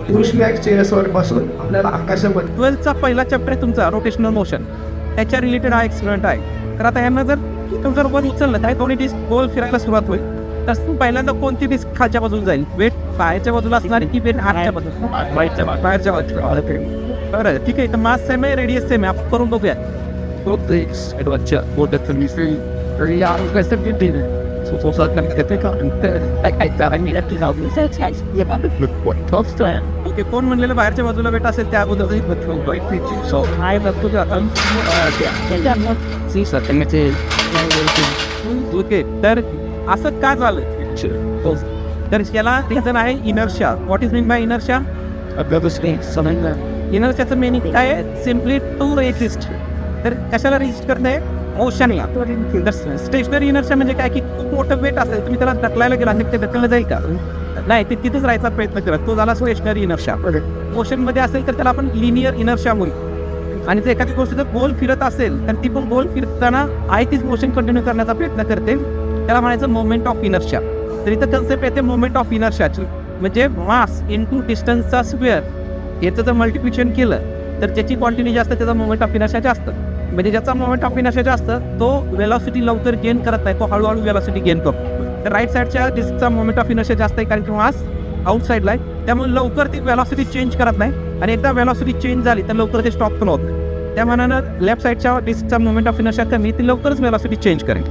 पासून आपल्याला आकाशामध्ये 12चा पहिला चॅप्टर आहे तुमचा रोटेशनल मोशन, त्याच्या रिलेटेड हा एक्सपेरिमेंट आहे. तर आता यांना जर तुमचं वर उचललं तर दोन्ही डिस्क गोल फिरायला सुरुवात होईल. तर तू पहिल्यांदा कोणती डिस्क खालच्या बाजूला जाईल, वेट पायाच्या बाजूला असणार की वेट हातच्या बाजूला, बाहेरच्या बाजूला. बरं ठीक आहे. तर मास सेम आहे, रेडियस सेम आहे, आपण करून बघूया. ओके, कोण म्हणलेलं बाहेरच्या बाजूला वेट असेल त्या अगोदर ओके. तर असं का झालं, तर याला रिझन आहे inertia. What is mean by inertia? इनर्शियाचं मिनिंग काय आहे? Simply to resist. तर कशाला रेजिस्ट करते? मोशनला. तर स्टेशनरी इनर्शिया म्हणजे काय की खूप मोठं वेट असेल, तुम्ही त्याला ढकलायला गेला ते ढकललं जाईल का? नाही, ते तिथेच राहायचा प्रयत्न करत, तो झाला स्टेशनरी इनर्शिया. मोशनमध्ये असेल तर त्याला आपण लिनियर इनर्शिया म्हणू. आणि जर एखादी गोष्ट जर गोल फिरत असेल तर ती पण गोल फिरताना आहे तीच मोशन कंटिन्यू करण्याचा प्रयत्न करते, त्याला म्हणायचं मोमेंट ऑफ इनर्शिया. तर इथं कन्सेप्ट येते मोमेंट ऑफ इनर्शियाची, म्हणजे मास इंटू डिस्टन्सचा स्क्वेअर. याचं जर मल्टिप्लिकेशन केलं तर ज्याची क्वांटिटी जास्त त्याचा मोमेंट ऑफ इनर्शिया जास्त. म्हणजे ज्याचा मोमेंट ऑफ इनर्शिया जास्त तो वेलॉसिटी लवकर गेन करत नाही, तो हळूहळू वेलॉसिटी गेन करतो. तर राईट साईडच्या डिस्कचा मोमेंट ऑफ इनर्शिया जास्त आहे कारण की मास आउटसाईडला आहे, त्यामुळे लवकर ती वेलॉसिटी चेंज करत नाही. आणि एकदा वेलॉसिटी चेंज झाली तर लवकर ते स्टॉप पण होत नाही. त्या मानानं लेफ्ट साईडच्या डिस्कचा मोमेंट ऑफ इनर्शिया कमी, ती लवकरच वेलॉसिटी चेंज करेल.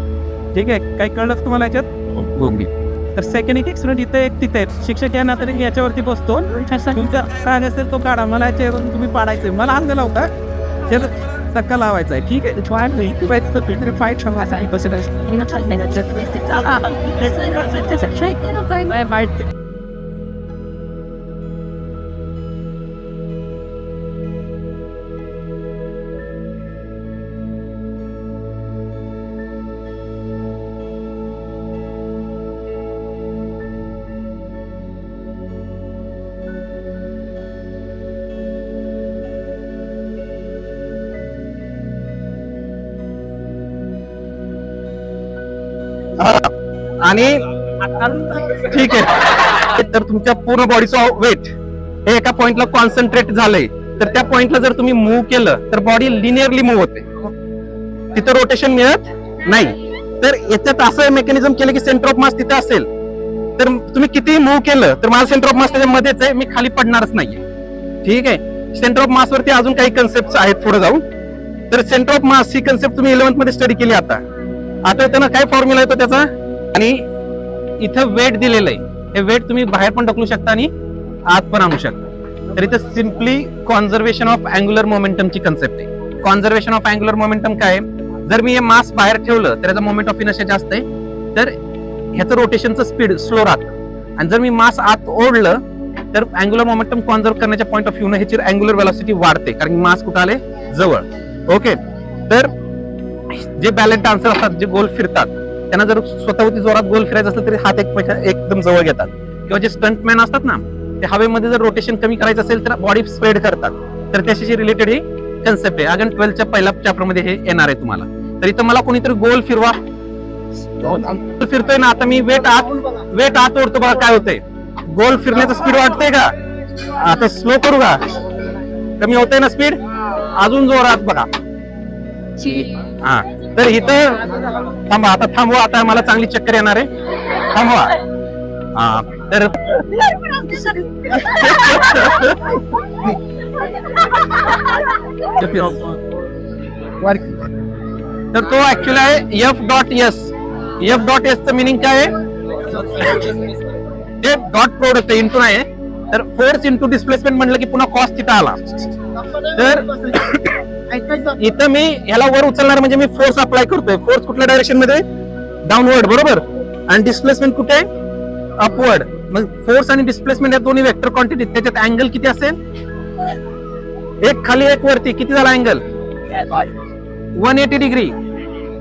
ठीक आहे, काही कळलं तुम्हाला याच्यात? तर सेकंड एक एक्सपेरिमेंट इथे एक तिथे शिक्षक या नात्याने मी याच्यावरती बसतो, तुमचा काय असेल तो काढा, मला याच्यावरून तुम्ही पाडायचं, मला अंग लावता त्याला धक्का लावायचा आहे. ठीक आहे. आणि ठीक आहे, तर तुमच्या पूर्ण बॉडीचं वेट हे एका पॉइंटला कॉन्सन्ट्रेट झालंय, तर त्या पॉइंटला जर तुम्ही मूव्ह केलं तर बॉडी लिनियरली मूव्ह होते, तिथं रोटेशन मिळत नाही. तर याच्यात असं मेकॅनिझम केलं की सेंटर ऑफ मास तिथे असेल तर तुम्ही कितीही मूव्ह केलं तर माझं सेंटर ऑफ मास त्याच्यामध्येच आहे, मी खाली पडणारच नाहीये. ठीक आहे. सेंटर ऑफ मास वरती अजून काही कन्सेप्ट आहेत पुढे जाऊन. तर centre of mass he concept तुम्ही 11th मध्ये स्टडी केली. आता त्यांना काय फॉर्म्युला येतो त्याचा, आणि इथं वेट दिलेलं आहे, हे वेट तुम्ही बाहेर पण ढकलू शकता आणि आत पण आणू शकता. तर इथं सिम्पली कॉन्झर्वेशन ऑफ अँग्युलर मोमेंटमची कन्सेप्ट आहे. कॉन्झर्वेशन ऑफ अँग्युलर मोमेंटम काय आहे? जर मी हे मास बाहेर ठेवलं तर याचा मोमेंट ऑफ इनर्शिया जास्त आहे, तर ह्याचं रोटेशनचं स्पीड स्लो राहतं. आणि जर मी मास आत ओढलं तर अँग्युलर मोमेंटम कॉन्झर्व करण्याच्या पॉईंट ऑफ व्ह्यूने ह्याची अँग्युलर वेलॉसिटी वाढते, कारण मास कुठं आले जवळ. ओके. तर जे बॅलेट डान्सर असतात, जे गोल फिरतात, त्यांना जर स्वतःवरती जोरात गोल फिरायचं असेल तरी हात एकदम जवळ घेतात. किंवा जे स्टंटमॅन असतात ना, ते हवेमध्ये जर रोटेशन कमी करायचं असेल तर बॉडी स्प्रेड करतात. तर त्याच्याशी रिलेटेड ही कन्सेप्ट आहे. अगेन 12च्या पहिल्या चॅप्टर मध्ये हे येणार आहे तुम्हाला. तर इथं मला कोणीतरी गोल फिरवा, फिरतोय ना, आता मी वेट आत ओढतो, बघा काय होतंय, गोल फिरण्याचं स्पीड वाटतंय का? आता स्लो करू का? कमी होतंय ना स्पीड? अजून जोरात बघा. हा, तर इथं थांबा, आता थांबवा, आता मला चांगली चक्कर येणार आहे, थांबवा. हा, तर तो ऍक्च्युअली आहे F.S. F.S चं मिनिंग काय आहे? ते डॉट प्रोडक्ट आहे, इंटू नाही. तर फोर्स इंटू डिस्प्लेसमेंट म्हणलं की पुन्हा कॉस थिटा आला. तर इथं मी ह्याला वर उचलणार म्हणजे मी फोर्स अप्लाय करतोय. फोर्स कुठल्या डायरेक्शन मध्ये? डाऊनवर्ड, बरोबर. आणि डिस्प्लेसमेंट कुठे? अपवर्ड. मग फोर्स आणि डिस्प्लेसमेंट या दोन्ही वेक्टर क्वांटिटी, त्याच्यात अँगल किती असेल? एक खाली एक वरती, किती झाला अँगल? 180 डिग्री.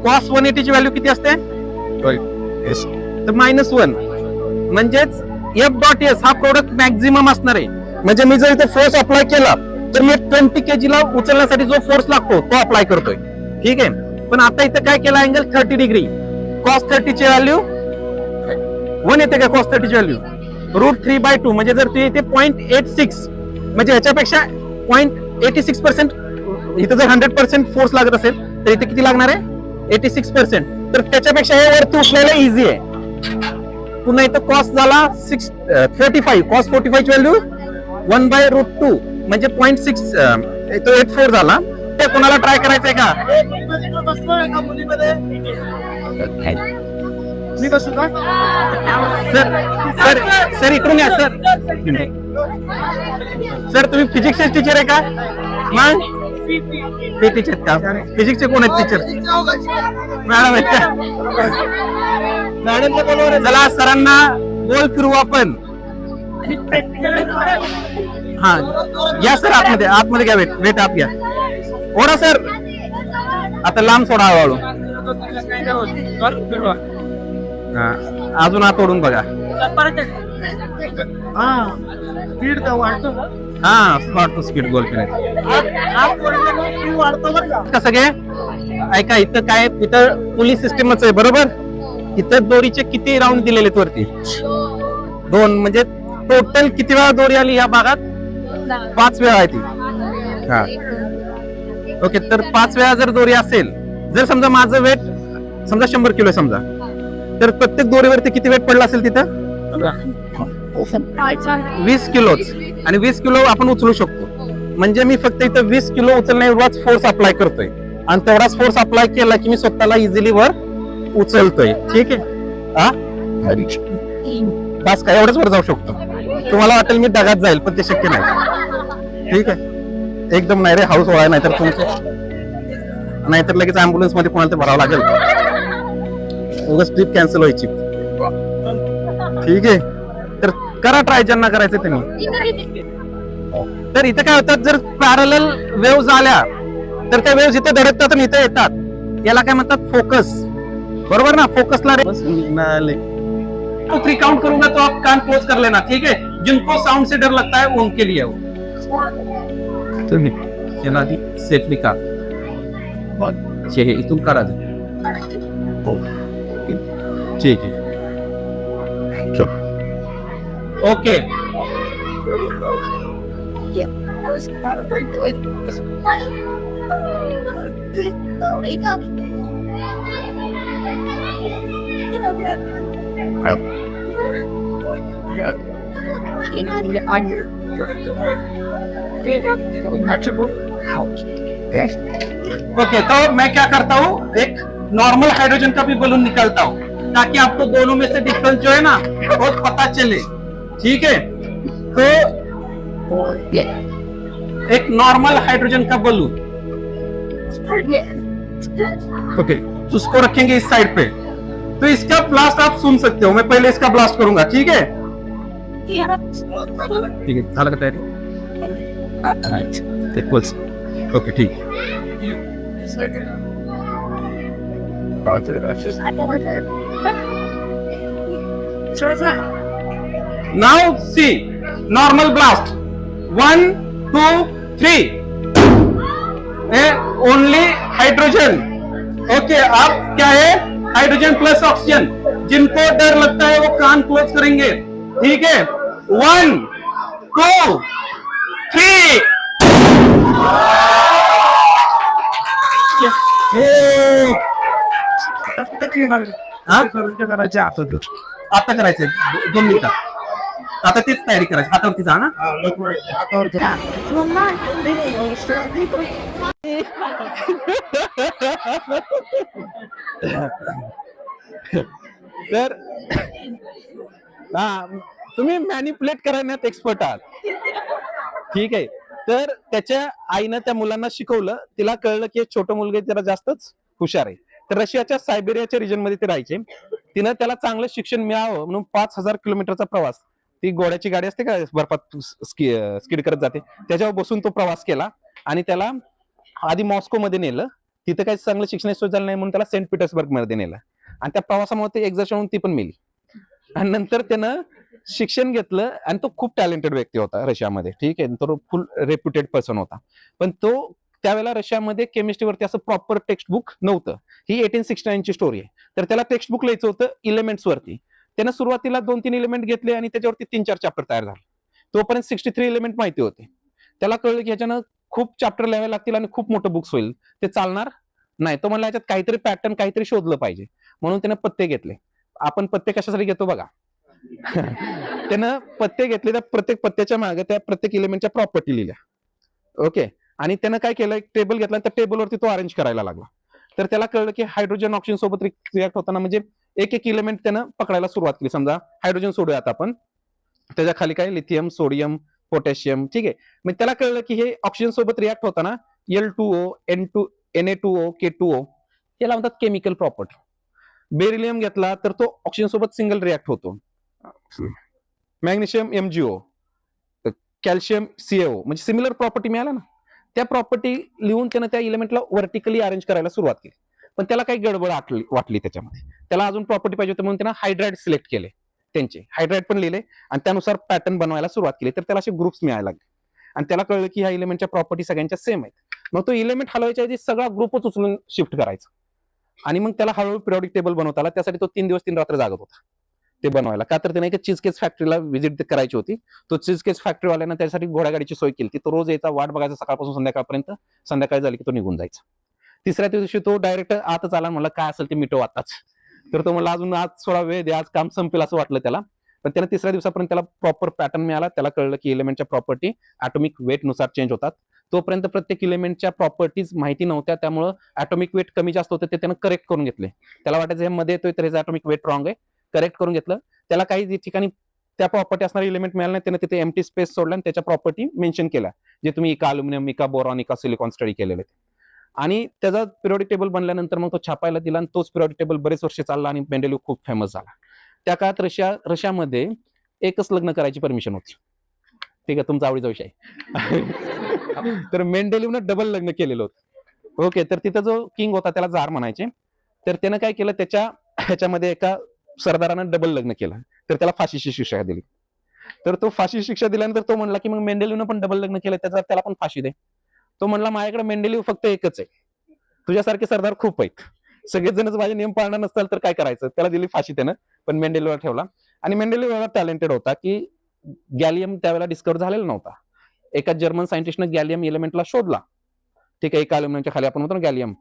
कॉस 180 ची व्हॅल्यू किती असते? तर -1. म्हणजेच F.S हा प्रोडक्ट मॅक्झिमम असणार आहे. म्हणजे मी जर इथे फोर्स अप्लाय केला तर मी 20 kg ला उचलण्यासाठी जो फोर्स लागतो तो अप्लाय करतोय. ठीक आहे. पण आता इथं काय केलं, अँगल 30 डिग्री. कॉस 30 ची व्हॅल्यू 1 येते का? कॉस 30 ची व्हॅल्यू √3/2 म्हणजे जर तुम्ही इथे 0.86 म्हणजे ह्याच्यापेक्षा 0.86%, इथं जर 100% फोर्स लागत असेल तर इथे किती लागणार आहे 86%. तर त्याच्यापेक्षा हे वरती उचलायला इझी आहे. पुन्हा इथं कॉस्ट झाला 45, कॉस्ट 45 व्हॅल्यू 1/√2 म्हणजे 0.6 तो 84 झाला. ते कोणाला ट्राय करायचंय का? मी कसं का सर सर सर इकडून या सर. सर तुम्ही फिजिक्सचे टीचर आहे का? मग ते टीचर का? फिजिक्सचे कोण आहेत टीचर? मॅडम आहेत का? मॅडम चला सरांना गोल फिरवू आपण. हा या सर आतमध्ये, आतमध्ये घ्या. वेट आप घ्या. ओढा सर. आता लांब सोडा हळूहळू. हा अजून आत ओढून बघा. स्पीड वाढतो हा वाढतो स्पीड गोल फिरायचं. कसं काय ऐका, इथं काय, इथं पुली सिस्टीमच आहे बरोबर. इथं दोरीचे किती राऊंड दिलेले आहेत वरती? 2. म्हणजे टोटल किती वेळा दोरी आली या भागात? 5 वेळा आहे ती. हा ओके. तर 5 वेळा जर दोरी असेल, जर समजा माझं वेट समजा 100 किलो समजा, तर प्रत्येक दोरीवरती किती वेट पडला असेल तिथं? 20 किलोच. आणि 20 किलो आपण उचलू शकतो. म्हणजे मी फक्त इथं 20 किलो उचलण्या एवढाच फोर्स अप्लाय करतोय आणि तेवढाच फोर्स अप्लाय केला की मी स्वतःला इझिली वर उचलतोय. ठीक आहे. हा बस काय एवढंच वर जाऊ शकतो. तुम्हाला वाटेल मी ढगात जाईल पण ते शक्य नाही. ठीक आहे. एकदम नाही रे, हाऊस होळा, नाहीतर तुमचं नाहीतर लगेच अँब्युलन्स मध्ये कोणाला ते भरावं लागेल. उगाच ट्रिप कॅन्सल व्हायची. ठीक आहे. तर करा ट्राय ज्यांना करायचं त्यांनी. तर इथं काय होतात, जर पॅरलल वेव्हज आल्या तर त्या वेव्हज इथे धडकतात आणि इथे येतात. याला काय म्हणतात? फोकस. बरोबर ना? फोकसला रे 3 काउंट करूंगा तो आप कान क्लोज कर लेना. ठीक है. जिनको साउंड से डर लगता है वो उनके लिए वो आधी सेफली का इथून करा. ठीक आहे. ओके. ओके. तो मैं क्या करता हूँ, एक नॉर्मल हाइड्रोजन का भी बलून निकालता हूँ ताकि आपको दोनों में से डिफरेंस जो है ना वो पता चले. ठीक है. तो एक नॉर्मल हाइड्रोजन का बलून, ओके, उसको रखेंगे इस साइड पे. तो इसका ब्लास्ट आप सुन सकते हो. मैं पहले इसका ब्लास्ट करूंगा. ठीक है. ठीक है. झालं का तयारी? ओके. ठीक. Now see normal blast. 1 2 3. Only hydrogen. Okay. आप क्या है, हाइड्रोजन प्लस ऑक्सीजन. जिनको डर लगता है वो कान क्लोज करेंगे. ठीक है. 1 2 3. आता करायचंय 2 मिनिटात. आता तीच तयारी करायची. हातावरती जा ना. तर हा तुम्ही मॅनिपुलेट करण्यात एक्सपर्ट आहात. ठीक आहे. तर त्याच्या आईनं त्या मुलांना शिकवलं. तिला कळलं की छोटं मुलगा जरा जास्तच हुशार आहे. तर रशियाच्या सायबेरियाच्या रिजन मध्ये ते राहायचे. तिनं त्याला चांगलं शिक्षण मिळावं म्हणून 5000 किलोमीटरचा प्रवास, ती घोड्याची गाडी असते का बर्फात स्किड करत जाते, त्याच्यावर बसून तो प्रवास केला. आणि त्याला आधी मॉस्को मध्ये नेलं. तिथं काही चांगलं शिक्षण सोय झालं नाही म्हणून त्याला सेंट पीटर्सबर्ग मध्ये नेलं. आणि त्या प्रवासामुळे ते एक्झॉस्ट होऊन ती पण मेली. आणि नंतर त्यानं शिक्षण घेतलं आणि तो खूप टॅलेंटेड व्यक्ती होता रशियामध्ये. ठीक आहे. तो फुल रेप्युटेड पर्सन होता. पण तो त्यावेळेला रशियामध्ये केमिस्ट्रीवरती असं प्रॉपर टेक्स्ट बुक नव्हतं. ही 1869 ची स्टोरी आहे. तर त्याला टेक्स्ट बुक लिहायचं होतं एलिमेंट्स वरती. त्यानं सुरुवातीला 2-3 एलिमेंट घेतले आणि त्याच्यावरती 3-4 चॅप्टर तयार झाले. तोपर्यंत 63 एलिमेंट माहिती होते. त्याला कळलं की ह्याच्यानं खूप चॅप्टर लिहावे लागतील आणि खूप मोठं बुक्स होईल, ते चालणार नाही. तो म्हणला याच्यात काहीतरी पॅटर्न काहीतरी शोधलं पाहिजे, म्हणून त्यानं पत्ते घेतले. आपण पत्ते कशासाठी घेतो बघा. त्यानं पत्ते घेतले, त्या प्रत्येक पत्त्याच्या मागे त्या प्रत्येक एलिमेंटच्या प्रॉपर्टी लिहिल्या. ओके. आणि त्यानं काय केलं, एक टेबल घेतला आणि त्या टेबलवरती तो अरेंज करायला लागला. तर त्याला कळलं की हायड्रोजन ऑक्सिजन सोबत रिॲक्ट होताना म्हणजे एक एक एलिमेंट त्यानं पकडायला सुरुवात केली. समजा हायड्रोजन सोडूयात आपण, त्याच्या खाली काय लिथियम, सोडियम, पोटॅशियम, ठीक आहे. मग त्याला कळलं की हे ऑक्सिजन सोबत रिॲक्ट होताना L2O, Na2O, K2O याला म्हणतात केमिकल प्रॉपर्टी. बेरिलियम घेतला तर तो ऑक्सिजन सोबत सिंगल रिॲक्ट होतो. मॅग्नेशियम MgO, कॅल्शियम CaO, म्हणजे सिमिलर प्रॉपर्टी मिळाल्या ना. त्या प्रॉपर्टी लिहून त्यानं त्या इलेमेंटला व्हर्टिकली अरेंज करायला सुरुवात केली. पण त्याला काही गडबड वाटली त्याच्यामध्ये. त्याला अजून प्रॉपर्टी पाहिजे होती म्हणून त्यानं हायड्राइड सिलेक्ट केले. त्यांचे हायड्राइड पण लिहिले आणि त्यानुसार पॅटर्न बनवायला सुरुवात केली. तर त्याला असे ग्रुप्स मिळायला लागले आणि त्याला कळलं की ह्या इलेमेंटच्या प्रॉपर्टी सगळ्यांच्या सेम आहेत. मग तो इलेमेंट हलवायच्या आधी सगळा ग्रुपच उचलून शिफ्ट करायचा आणि मग त्याला हळूहळू पिरियॉडिक टेबल बनवता आला. त्यासाठी तो 3 दिवस 3 रात्र जागत होता ते बनवायला. का तर त्याने एक चीज केस फॅक्टरीला व्हिजिट करायची होती. तो चीज केस फॅक्टरीवाल्यानं त्यासाठी घोड्यागाडीची सोय केली. तो रोज यायचा, वाट बघायचा सकाळपासून संध्याकाळपर्यंत. संध्याकाळी झाली की तो निघून जायचा. तिसऱ्या दिवशी तो डायरेक्ट आतच आला. म्हणला काय असेल ते मिटव आताच. तर तो म्हणला अजून आज थोडा वेळ दे, आज काम संपेल असं वाटलं त्याला. पण त्याला तिसऱ्या दिवसापर्यंत त्याला प्रॉपर पॅटर्न मिळाला. त्याला कळलं की इलेमेंटच्या प्रॉपर्टी ॲटॉमिक वेट नुसार चेंज होतात. तोपर्यंत प्रत्येक इलेमेंटच्या प्रॉपर्टीज माहिती नव्हत्या, त्यामुळे ॲटॉमिक वेट कमी जास्त होते ते त्यानं करेक्ट करून घेतले. त्याला वाटायचं हे मध्ये येतोय तर ह्याचं ॲटॉमिक वेट रॉंग आहे, करेक्ट करून घेतलं. त्याला काही ठिकाणी त्या प्रॉपर्टी असणारे इलेमेंट मिळाले नाही, त्यानं तिथे एम्प्टी स्पेस सोडला आणि त्याच्या प्रॉपर्टी मेन्शन केल्या, जे तुम्ही इका अल्युमिनियम, इका बोरॉन, इका सिलिकॉन स्टडी केलेले. आणि त्याचा पिरियॉडिक टेबल बनल्यानंतर मग तो छापायला दिला आणि तोच पिरियॉडिक टेबल बरेच वर्ष चालला आणि मेंडेलिव्ह खूप फेमस झाला. त्या काळात रशियामध्ये एकच लग्न करायची परमिशन होती. ठीक आहे, तुमचा आवडीचा विषय. तर मेंडेलिव्हनं डबल लग्न केलेलं होतं. ओके. तर तिथं जो किंग होता त्याला झार म्हणायचे. तर त्यानं काय केलं, ह्याच्यामध्ये एका सरदारानं डबल लग्न केलं. तर त्याला फाशीची शिक्षा दिली. तर तो फाशी शिक्षा दिल्यानंतर तो म्हणला की मग मेंडेलिव्हनं पण डबल लग्न केलं, त्याला पण फाशी दे. तो म्हणला माझ्याकडे मेंडेलिव्ह फक्त एकच आहे, तुझ्यासारखे सरदार खूप आहेत, सगळेच जणच माझे नियम पाळणार नसतील तर काय करायचं. त्याला दिली फाशी त्यानं, पण मेंडेलिव्हला ठेवला. आणि मेंडेलिव्ह एवढा टॅलेंटेड होता की गॅलियम त्यावेळेला डिस्कवर झालेला नव्हता. एका जर्मन सायंटिस्टनं गॅलियम एलिमेंटला शोधला. ठीक आहे, एका अल्युमिनियमच्या खाली आपण म्हणतो ना गॅलियम.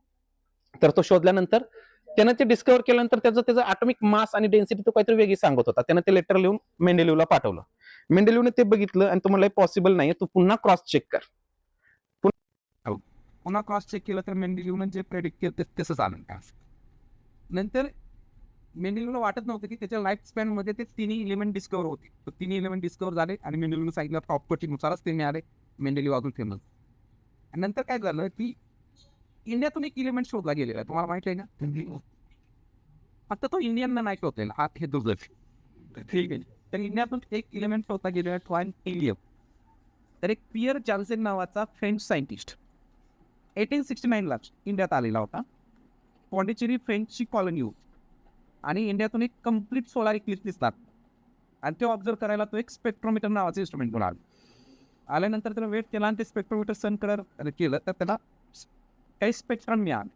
तर तो शोधल्यानंतर त्यानं ते डिस्कवर केल्यानंतर त्याचं ॲटॉमिक मास आणि डेन्सिटी तो काहीतरी वेगळी सांगत होता. त्यानं ते लेटर लिहून मेंडेलिव्हला पाठवलं. मेंडेलिव्हने ते बघितलं आणि तो म्हणला पॉसिबल नाहीये, तू पुन्हा क्रॉस चेक कर. पुन्हा क्रॉस चेक केलं तर मेंडेलिव्हनं जे प्रेडिक्ट केलं तसंच आलं. नंतर मेंडेलिव्हला वाटत नव्हतं की त्याच्या लाईफ स्पॅन मध्ये ते तिन्ही इलेमेंट डिस्कवर होते. तर तिन्ही इलेमेंट डिस्कवर झाले आणि मेंडेलिव्हनं सांगितलं प्रॉपर्टीनुसारच ते मिळाले. मेंडेलिव्ह अजून फेमस. आणि नंतर काय झालं की इंडियातून एक इलेमेंट शोधला गेलेला आहे, तुम्हाला माहिती आहे ना. फक्त तो इंडियनना नाही शोधलेला, हा हे दुर्दैव. ठीक आहे. तर इंडियातून एक इलेमेंट शोधला गेलेला आहे, तो आहे हिलियम. तर एक पियर जॉन्सन नावाचा फ्रेंच सायंटिस्ट 1869ला इंडियात आलेला होता. पॉंडिचेरी फ्रेंचची कॉलनी होती आणि इंडियातून एक कम्प्लीट सोलार इक्लिप्स दिसतात आणि ते ऑब्झर्व करायला तो एक स्पेक्ट्रोमीटर नावाचं इन्स्ट्रुमेंट घेऊन आल्यानंतर त्याला वेट केला आणि ते स्पेक्ट्रोमीटर सन केलं तर त्याला काही स्पेक्ट्रम मिळालं.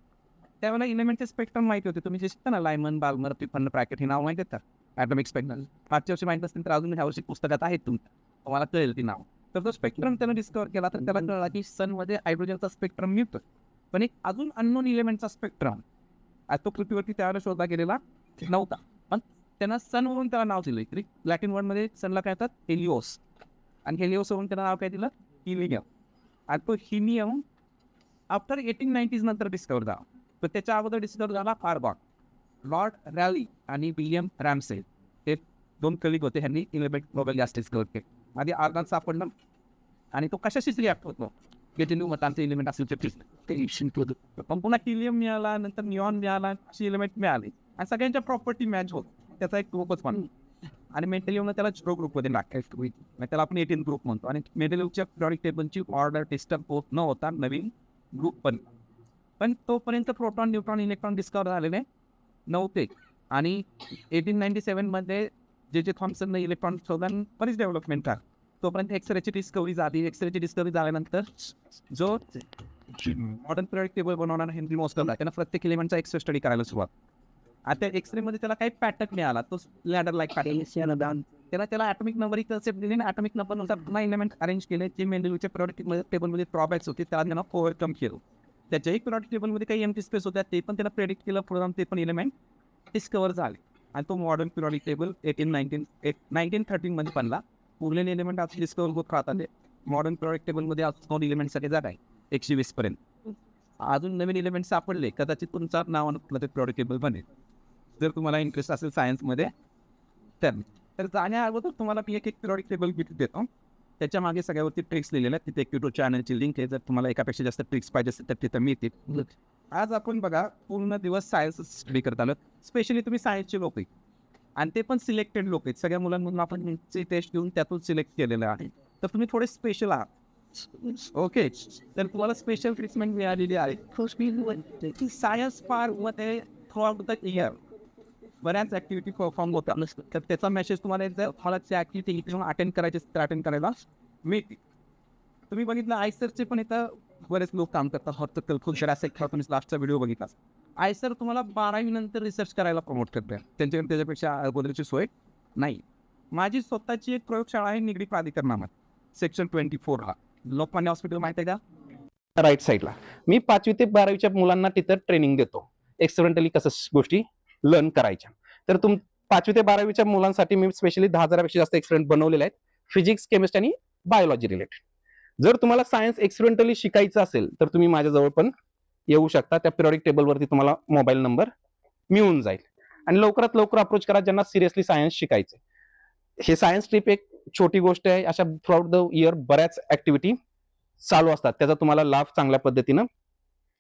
त्यावेळेला इलेमेंटचे स्पेक्ट्रम माहिती होते. तुम्ही जे शिकता ना लायमन, बाल्मर, पिफन, ब्रॅकेट हे नाव माहिती आहेत का, ॲटॉमिक स्पेक्ट्रम. मागच्या वर्षी माहिती असतील तर अजून ह्या वर्षी पुस्तकात आहेत तुम्हाला कळेल ती नाव. तर तो स्पेक्ट्रम त्यानं डिस्कवर केला तर त्याला कळला की सनमध्ये हायड्रोजनचा स्पेक्ट्रम मिळतो, पण एक अजून अननोन इलेमेंटचा स्पेक्ट्रम तो पृथ्वीवरती त्यावेळेला शोधला गेलेला नव्हता. पण त्यांना सनवरून त्याला नाव दिलं. ग्रीक लॅटिन वर्डमध्ये सनला काय येतात हेलिओस, आणि हेलिओसवरून त्याला नाव काय दिलं हिलियम. आणि तो हिलियम आफ्टर 1890s नंतर डिस्कवर झाला. तर त्याच्या अगोदर डिस्कवर झाला आर्गॉन. लॉर्ड रॅली आणि विलियम रॅमसे हे 2 कलिग होते, ह्यांनी इलेमेंट नोबेल गॅस डिस्कवर केले. आधी आर्गॉन सापडलं आणि तो कशाशीच रिॲक्ट होतो, गेटिन्यू मतांचे इलिमेंट असेल ते पण पुन्हा हिलियम मिळाला, नंतर निऑन मिळाला, अशी इलिमेंट मिळाली आणि सगळ्यांच्या प्रॉपर्टी मॅच होत. त्याचा एक ग्रुपच म्हणतो आणि मेंडेलिव्हनं त्याला 0 ग्रुपमध्ये टाकायचं, त्याला आपण 18 ग्रुप म्हणतो. आणि मेंडेलिव्हच्या पिरियॉडिक टेबलची ऑर्डर डिस्टर्ब होत न होता नवीन ग्रुप पण तोपर्यंत प्रोटॉन, न्यूट्रॉन, इलेक्ट्रॉन डिस्कवर झालेले नव्हते. आणि 1897 मध्ये जे थॉम्सनने इलेक्ट्रॉन शोधला बरीच डेव्हलपमेंट झाली. तोपर्यंत एक्सरेची डिस्कवरी झाली. एक्सरेची डिस्कवरी झाल्यानंतर जो मॉडर्न पिरियॉडिक टेबल बनवणारा हेनरी मोस्टरला त्यानं प्रत्येक इलेमेंटचा एक्सरे स्टडी करायला सुरुवात. आता एक्सरे मध्ये त्याला काही पॅटर्न मिळाला, तो लॅडर लाईक पॅटर्न, त्याला ॲटॉमिक नंबर कन्सेप्ट दिली आणि ॲटॉमिक नंबर नुसार पुन्हा एलिमेंट अरेंज केले, जे मेंडलच्या प्रोडक्ट टेबलमध्ये ड्रॉबॅक्स होते त्याला त्यांना ओव्हरकम केलं. त्याच्याही प्रोडक्ट टेबलमध्ये काही एम्प्टी स्पेस होत्या, ते पण त्याला प्रेडिक्ट केलं, प्रोग्राम ते पण एलिमेंट डिस्कवर झाले. आणि तो मॉडर्न पिरियॉडिक टेबल 1913 मध्ये बनला. उरलेले एलिमेंट आज डिस्कवर होत राहतात. मॉडर्न पिरियॉडिक टेबलमध्ये आज 2 एलिमेंटसाठी जागा आहे 120 पर्यंत. अजून नवीन एलिमेंट सापडले, कदाचित तुमचा नावानं ते पिरियॉडिक टेबल बनेल. जर तुम्हाला इंटरेस्ट असेल सायन्समध्ये तर जाण्या अगोदर तुम्हाला मी एक पिरियॉडिक टेबल देतो. त्याच्या मागे सगळ्यावरती ट्रिक्स लिहिलेल्या आहेत. तिथे एक YouTube चॅनलची लिंक आहे. जर तुम्हाला एकापेक्षा जास्त ट्रिक्स पाहिजे असेल तर तिथं मिळतील. आज आपण बघा पूर्ण दिवस सायन्स स्टडी करत आलो. स्पेशली तुम्ही सायन्सचे लोक आहेत आणि ते पण सिलेक्टेड लोक आहेत. सगळ्या मुलांमधून आपण टेस्ट घेऊन त्यातून सिलेक्ट केलेलं आहे. तर तुम्ही थोडे स्पेशल आहात. ओके, तर तुम्हाला स्पेशल ट्रीटमेंट मिळालेली आहे. सायन्स पार मध्ये थ्रूआउट द इयर बऱ्याच ॲक्टिव्हिटी परफॉर्म होतात. तर त्याचा मेसेज तुम्हाला जर मला त्या ॲक्टिव्हिटी अटेंड करायचे तर अटेंड करायला मिळते. तुम्ही बघितलं आयसरचे पण इथं बरेच लोक काम करतात. हॉर्टिकल खूप असेल तुम्ही लास्टचा व्हिडिओ बघितला. आयसर तुम्हाला 12वी नंतर रिसर्च करायला प्रमोट करते. त्यांच्याकडे त्याच्यापेक्षा अगोदरची सोय नाही. माझी स्वतःची एक प्रयोगशाळा आहे निगडी प्राधिकरणामध्ये, सेक्शन 24 हा. लोकमान्य हॉस्पिटल माहिती आहे का, राईट साईडला. मी 5वी ते 12वीच्या मुलांना तिथं ट्रेनिंग देतो, एक्सपेरिमेंटली कसं गोष्टी लर्न करायच्या. तर 5वी ते 12वीच्या मुलांसाठी मी स्पेशली 10,000पेक्षा जास्त एक्सपेरिमेंट बनवलेले आहेत, फिजिक्स, केमिस्ट्री आणि बायोलॉजी रिलेटेड. जर तुम्हाला सायन्स एक्सपेरिमेंटली शिकायचं असेल तर तुम्ही माझ्याजवळ पण येऊ शकता. त्या पिरियॉडिक टेबलवरती तुम्हाला मोबाईल नंबर मिळून जाईल. आणि लवकरात लवकर अप्रोच करा ज्यांना सिरियसली सायन्स शिकायचं. हे सायन्स ट्रिप एक छोटी गोष्ट आहे. अशा थ्रूआउट द इयर बऱ्याच ऍक्टिव्हिटी चालू असतात, त्याचा तुम्हाला लाभ चांगल्या पद्धतीनं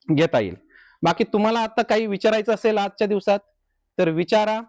घेता येईल. बाकी तुम्हाला आता काही विचारायचं असेल आजच्या दिवसात तर विचारा.